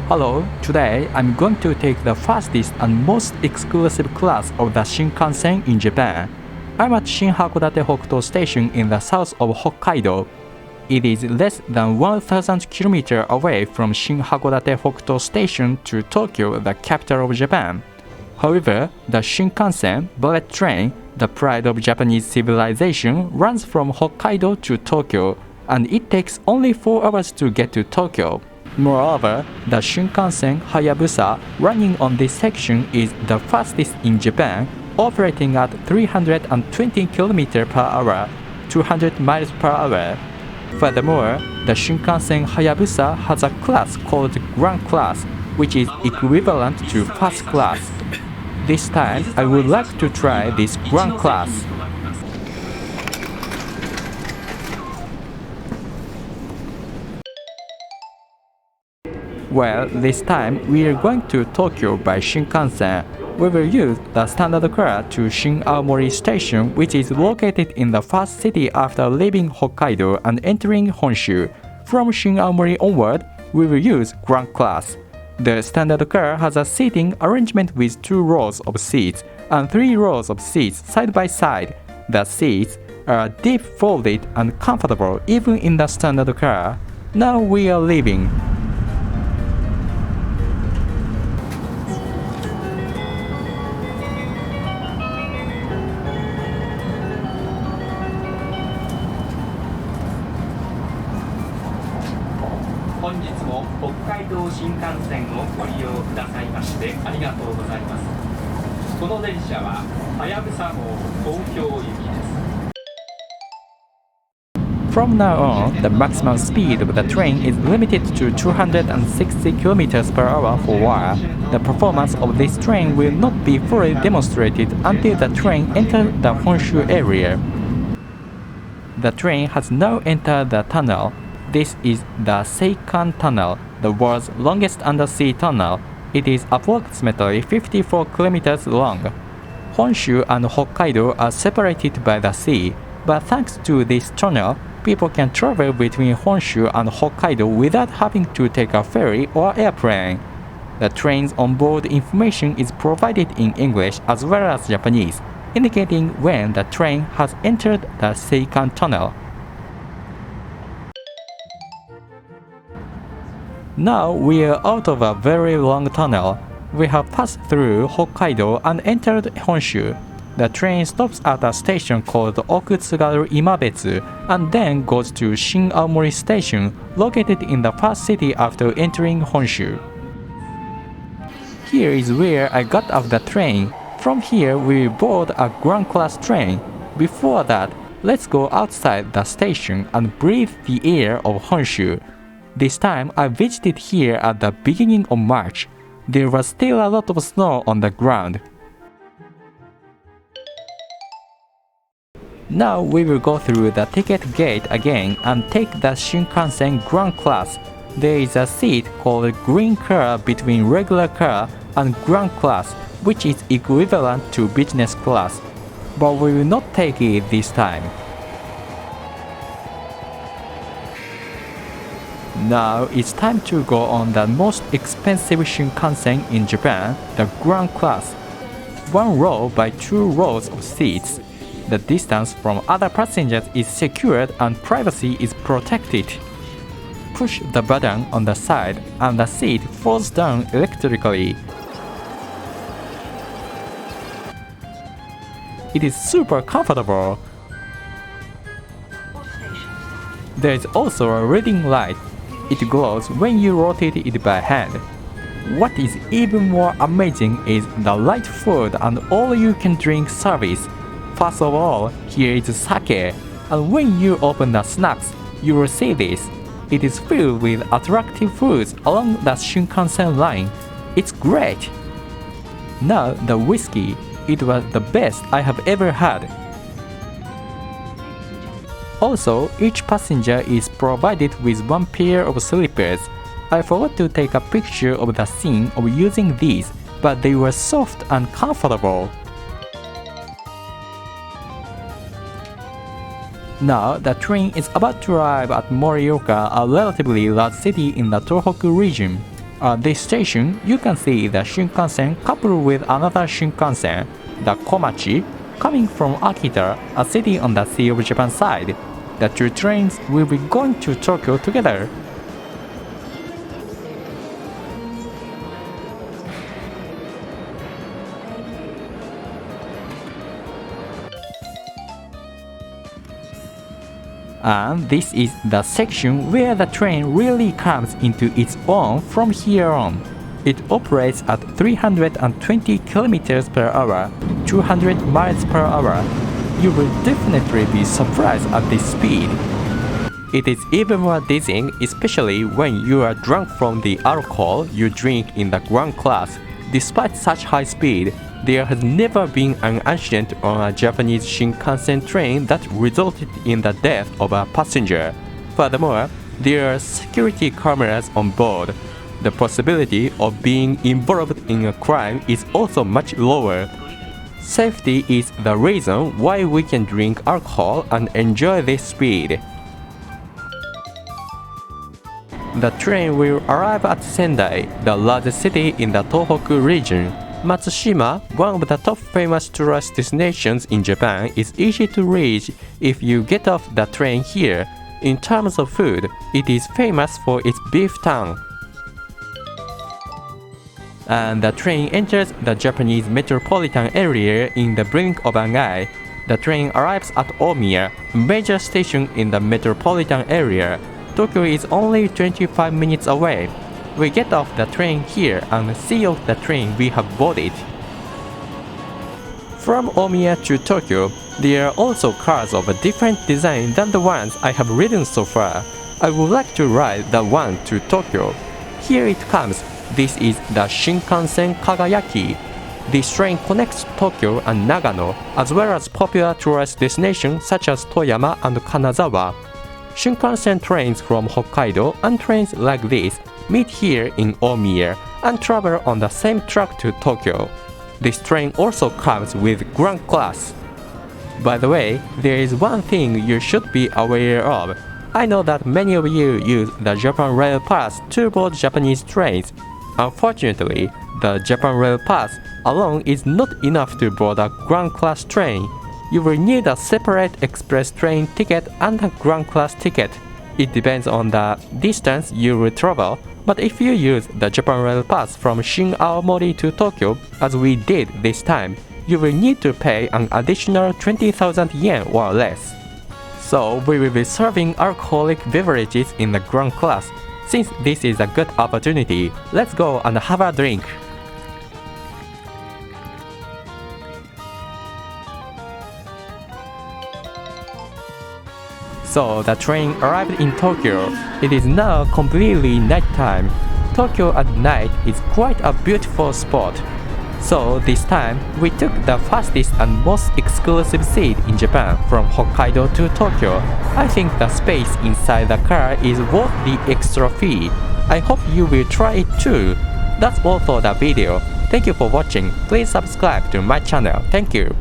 Hello, today I'm going to take the fastest and most exclusive class of the Shinkansen in Japan. I'm at Shin-Hakodate Hokuto Station in the south of Hokkaido. It is less than 1000 km away from Shin-Hakodate Hokuto Station to Tokyo, the capital of Japan. However, the Shinkansen bullet train, the pride of Japanese civilization, runs from Hokkaido to Tokyo, and it takes only 4 hours to get to Tokyo. Moreover, the Shinkansen Hayabusa running on this section is the fastest in Japan, operating at 320 km per hour, 200 miles per hour. Furthermore, the Shinkansen Hayabusa has a class called Gran Class, which is equivalent to first class. This time, I would like to try this Gran Class. Well, this time we are going to Tokyo by Shinkansen. We will use the standard car to Shin-Aomori Station, which is located in the first city after leaving Hokkaido and entering Honshu. From Shin-Aomori onward, we will use Gran Class. The standard car has a seating arrangement with 2 rows of seats and 3 rows of seats side by side. The seats are deep folded and comfortable even in the standard car. Now we are leaving. Hokkaido Shinkansen をご利用くださいましてありがとうございます。この電車ははやぶさ号東京行きです。From now on, the maximum speed of the train is limited to 260 km per hour for a while. The performance of this train will not be fully demonstrated until the train enters the Honshu area. The train has now entered the tunnel. This is the Seikan Tunnel, the world's longest undersea tunnel. It is approximately 54 kilometers long. Honshu and Hokkaido are separated by the sea, but thanks to this tunnel, people can travel between Honshu and Hokkaido without having to take a ferry or airplane. The train's onboard information is provided in English as well as Japanese, indicating when the train has entered the Seikan Tunnel. Now we are out of a very long tunnel. We have passed through Hokkaido and entered Honshu. The train stops at a station called Okutsugaru Imabetsu and then goes to Shin-Aomori Station, located in the first city after entering Honshu. Here is where I got off the train. From here we board a Gran Class train. Before that, let's go outside the station and breathe the air of Honshu. This time I visited here at the beginning of March. There was still a lot of snow on the ground. Now we will go through the ticket gate again and take the Shinkansen Gran Class. There is a seat called Green Car between regular car and Gran Class, which is equivalent to business class. But we will not take it this time. Now it's time to go on the most expensive Shinkansen in Japan, the Gran Class. 1 row by 2 rows of seats. The distance from other passengers is secured and privacy is protected. Push the button on the side and the seat falls down electrically. It is super comfortable. There is also a reading light. It glows when you rotate it by hand. What is even more amazing is the light food and all-you-can-drink service. First of all, here is sake, and when you open the snacks, you will see this. It is filled with attractive foods along the Shinkansen line. It's great! Now the whiskey. It was the best I have ever had. Also, each passenger is provided with 1 pair of slippers. I forgot to take a picture of the scene of using these, but they were soft and comfortable. Now, the train is about to arrive at Morioka, a relatively large city in the Tohoku region. At this station, you can see the Shinkansen coupled with another Shinkansen, the Komachi, coming from Akita, a city on the Sea of Japan side. The two trains will be going to Tokyo together. And this is the section where the train really comes into its own from here on. It operates at 320 km per hour, 200 miles per hour. You will definitely be surprised at this speed. It is even more dizzying, especially when you are drunk from the alcohol you drink in the Gran Class. Despite such high speed, there has never been an accident on a Japanese Shinkansen train that resulted in the death of a passenger. Furthermore, there are security cameras on board. The possibility of being involved in a crime is also much lower. Safety is the reason why we can drink alcohol and enjoy this speed. The train will arrive at Sendai, the largest city in the Tohoku region. Matsushima, one of the top famous tourist destinations in Japan, is easy to reach if you get off the train here. In terms of food, it is famous for its beef tongue. And the train enters the Japanese metropolitan area in the blink of an eye. The train arrives at Omiya, a major station in the metropolitan area. Tokyo is only 25 minutes away. We get off the train here and see off the train we have boarded. From Omiya to Tokyo, there are also cars of a different design than the ones I have ridden so far. I would like to ride the one to Tokyo. Here it comes. This is the Shinkansen Kagayaki. This train connects Tokyo and Nagano, as well as popular tourist destinations such as Toyama and Kanazawa. Shinkansen trains from Hokkaido and trains like this meet here in Omiya and travel on the same track to Tokyo. This train also comes with Gran Class. By the way, there is one thing you should be aware of. I know that many of you use the Japan Rail Pass to board Japanese trains. Unfortunately, the Japan Rail Pass alone is not enough to board a Gran Class train. You will need a separate express train ticket and a Gran Class ticket. It depends on the distance you will travel, but if you use the Japan Rail Pass from Shin Aomori to Tokyo, as we did this time, you will need to pay an additional 20,000 yen or less. So we will be serving alcoholic beverages in the Gran Class. Since this is a good opportunity, let's go and have a drink. So the train arrived in Tokyo. It is now completely nighttime. Tokyo at night is quite a beautiful spot. So this time, we took the fastest and most exclusive seat in Japan from Hokkaido to Tokyo. I think the space inside the car is worth the extra fee. I hope you will try it too. That's all for the video. Thank you for watching. Please subscribe to my channel. Thank you.